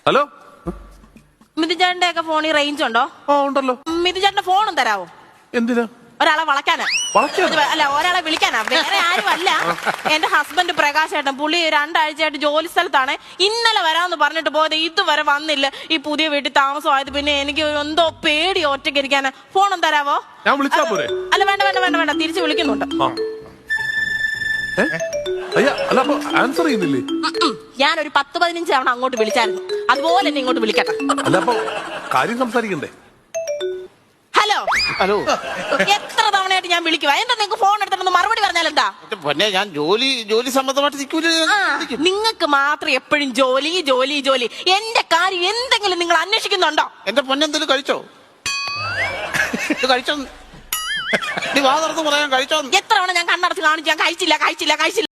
Hello, മിഥുചേട്ടന്റെ ഒക്കെ ഫോണിൽ range ഉണ്ടോ? ഉണ്ടല്ലോ. മിഥുചേട്ടന്റെ ഫോണും തരാവോ? എന്തിനാ? ഒരാളെ വളയ്ക്കാനാ. അല്ല, ഒരാളെ വിളിക്കാനാ, വേറെ ആരും അല്ല. എന്റെ ഹസ്ബൻഡ് പ്രകാശേട്ടൻ, പുള്ളി 2 ആഴ്ചയായിട്ട് ജോലി സ്ഥലത്താണ്. ഇന്നലെ വരാമെന്ന് പറഞ്ഞിട്ട് പോയത് ഇതുവരെ വന്നില്ല. ഈ പുതിയ വീട്ടിൽ താമസമായത് പിന്നെ എനിക്ക് എന്തോ പേടി ഒറ്റയ്ക്ക് ഇരിക്കാനാ. ഫോണും തരാവോ? ഞാൻ വിളിച്ചാ പോരെ? അല്ല, വേണ്ട, തിരിച്ചു വിളിക്കുന്നുണ്ട്. അല്ല, അപ്പൊ ആൻസർ ചെയ്യുന്നില്ലേ? ഞാനൊരു 10-15 തവണ അങ്ങോട്ട് വിളിച്ചായിരുന്നു. അതുപോലെ തന്നെ ഇങ്ങോട്ട് വിളിക്കട്ടെ. അല്ല, അപ്പൊ കാര്യം സംസാരിക്കണ്ടേ? ഹലോ ഹലോ, എത്ര തവണയായിട്ട് ഞാൻ വിളിക്കുക? എന്താ നിങ്ങൾക്ക് ഫോൺ എടുത്തിട്ട് മറുപടി പറഞ്ഞാൽ എന്താ? പിന്നെ ഞാൻ ജോലി സംബന്ധമായിട്ട് നിൽക്കൂല. നിങ്ങൾക്ക് മാത്രം എപ്പോഴും ജോലി. എന്റെ കാര്യം എന്തെങ്കിലും നിങ്ങൾ അന്വേഷിക്കുന്നുണ്ടോ? എന്റെ പൊന്നെന്തെങ്കിലും കഴിച്ചോ? കഴിച്ചോ? നീ വാ തുറന്ന് പറയാൻ കഴിച്ചോ? എത്ര തവണ ഞാൻ കണ്ണടച്ച് കാണിച്ചു, ഞാൻ കഴിച്ചില്ല.